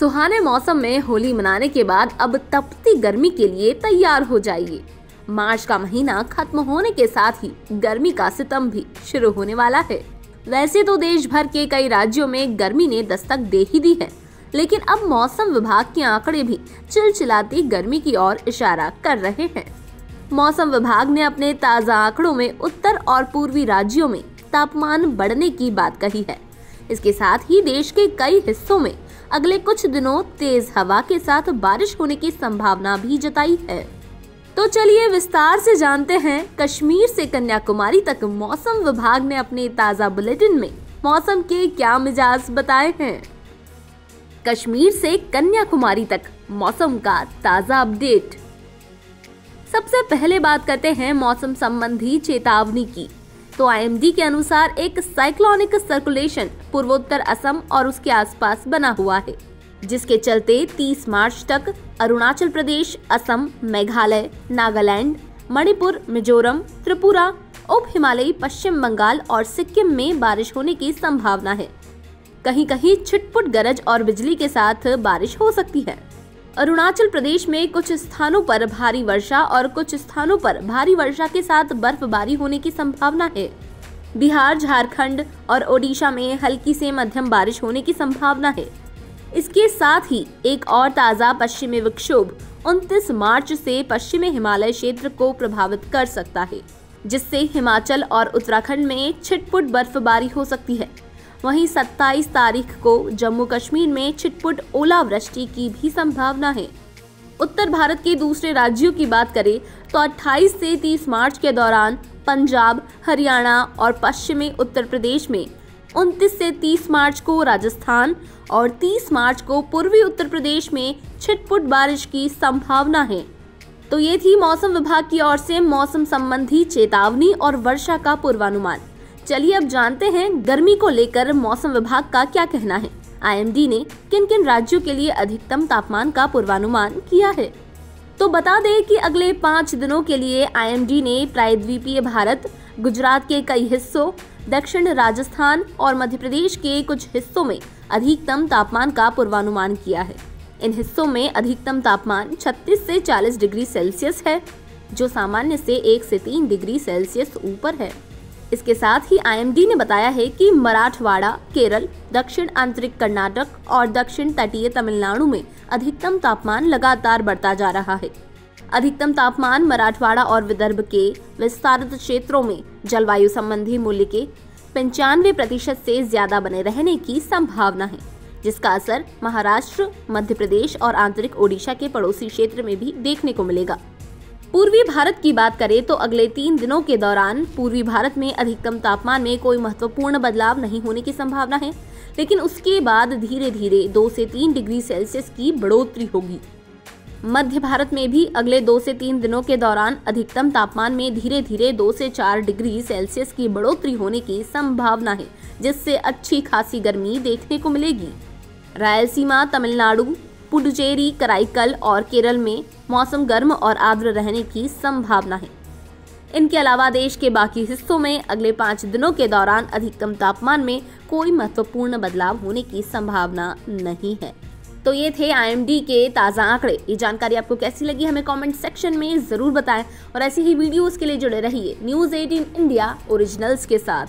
सुहाने मौसम में होली मनाने के बाद अब तपती गर्मी के लिए तैयार हो जाइए। मार्च का महीना खत्म होने के साथ ही गर्मी का सितम भी शुरू होने वाला है। वैसे तो देश भर के कई राज्यों में गर्मी ने दस्तक दे ही दी है, लेकिन अब मौसम विभाग के आंकड़े भी चिलचिलाती गर्मी की ओर इशारा कर रहे हैं। मौसम विभाग ने अपने ताज़ा आंकड़ों में उत्तर और पूर्वी राज्यों में तापमान बढ़ने की बात कही है। इसके साथ ही देश के कई हिस्सों में अगले कुछ दिनों तेज हवा के साथ बारिश होने की संभावना भी जताई है। तो चलिए विस्तार से जानते हैं कश्मीर से कन्याकुमारी तक मौसम विभाग ने अपने ताज़ा बुलेटिन में मौसम के क्या मिजाज बताए हैं। कश्मीर से कन्याकुमारी तक मौसम का ताज़ा अपडेट। सबसे पहले बात करते हैं मौसम संबंधी चेतावनी की। तो आईएमडी के अनुसार एक साइक्लोनिक सर्कुलेशन पूर्वोत्तर असम और उसके आसपास बना हुआ है, जिसके चलते 30 मार्च तक अरुणाचल प्रदेश, असम, मेघालय, नागालैंड, मणिपुर, मिजोरम, त्रिपुरा, उप हिमालयी पश्चिम बंगाल और सिक्किम में बारिश होने की संभावना है। कहीं कहीं छिटपुट गरज और बिजली के साथ बारिश हो सकती है। अरुणाचल प्रदेश में कुछ स्थानों पर भारी वर्षा और कुछ स्थानों पर भारी वर्षा के साथ बर्फबारी होने की संभावना है। बिहार, झारखंड और ओडिशा में हल्की से मध्यम बारिश होने की संभावना है। इसके साथ ही एक और ताज़ा पश्चिमी विक्षोभ 29 मार्च से पश्चिमी हिमालय क्षेत्र को प्रभावित कर सकता है, जिससे हिमाचल और उत्तराखंड में छिटपुट बर्फबारी हो सकती है। वहीं 27 तारीख को जम्मू कश्मीर में छिटपुट ओलावृष्टि की भी संभावना है। उत्तर भारत के दूसरे राज्यों की बात करें तो 28 से 30 मार्च के दौरान पंजाब, हरियाणा और पश्चिमी उत्तर प्रदेश में, 29 से 30 मार्च को राजस्थान और 30 मार्च को पूर्वी उत्तर प्रदेश में छिटपुट बारिश की संभावना है। तो ये थी मौसम विभाग की ओर से मौसम संबंधी चेतावनी और वर्षा का पूर्वानुमान। चलिए अब जानते हैं गर्मी को लेकर मौसम विभाग का क्या कहना है। आईएमडी ने किन किन राज्यों के लिए अधिकतम तापमान का पूर्वानुमान किया है। तो बता दें कि अगले 5 दिनों के लिए आईएमडी ने प्रायद्वीपीय भारत, गुजरात के कई हिस्सों, दक्षिण राजस्थान और मध्य प्रदेश के कुछ हिस्सों में अधिकतम तापमान का पूर्वानुमान किया है। इन हिस्सों में अधिकतम तापमान 36 से 40 डिग्री सेल्सियस है, जो सामान्य से 1 से 3 डिग्री सेल्सियस ऊपर है। इसके साथ ही आईएमडी ने बताया है कि मराठवाड़ा, केरल, दक्षिण आंतरिक कर्नाटक और दक्षिण तटीय तमिलनाडु में अधिकतम तापमान लगातार बढ़ता जा रहा है। अधिकतम तापमान मराठवाड़ा और विदर्भ के विस्तारित क्षेत्रों में जलवायु संबंधी मूल्य के 95% से ज्यादा बने रहने की संभावना है, जिसका असर महाराष्ट्र, मध्य प्रदेश और आंतरिक ओडिशा के पड़ोसी क्षेत्र में भी देखने को मिलेगा। पूर्वी भारत की बात करें तो अगले 3 दिनों के दौरान पूर्वी भारत में अधिकतम तापमान में कोई महत्वपूर्ण बदलाव नहीं होने की संभावना है, लेकिन उसके बाद धीरे धीरे 2 से 3 डिग्री सेल्सियस की बढ़ोतरी होगी। मध्य भारत में भी अगले 2 से 3 दिनों के दौरान अधिकतम तापमान में धीरे धीरे 2 से 4 डिग्री सेल्सियस की बढ़ोतरी होने की संभावना है, जिससे अच्छी खासी गर्मी देखने को मिलेगी। रायलसीमा, तमिलनाडु, पुडुचेरी, कराईकल और केरल में मौसम गर्म और आर्द्र रहने की संभावना है। इनके अलावा देश के बाकी हिस्सों में अगले 5 दिनों के दौरान अधिकतम तापमान में कोई महत्वपूर्ण बदलाव होने की संभावना नहीं है। तो ये थे आईएमडी के ताज़ा आंकड़े। ये जानकारी आपको कैसी लगी हमें कमेंट सेक्शन में ज़रूर बताएं और ऐसी ही वीडियोस के लिए जुड़े रहिए न्यूज़ 18 इंडिया ओरिजिनल्स के साथ।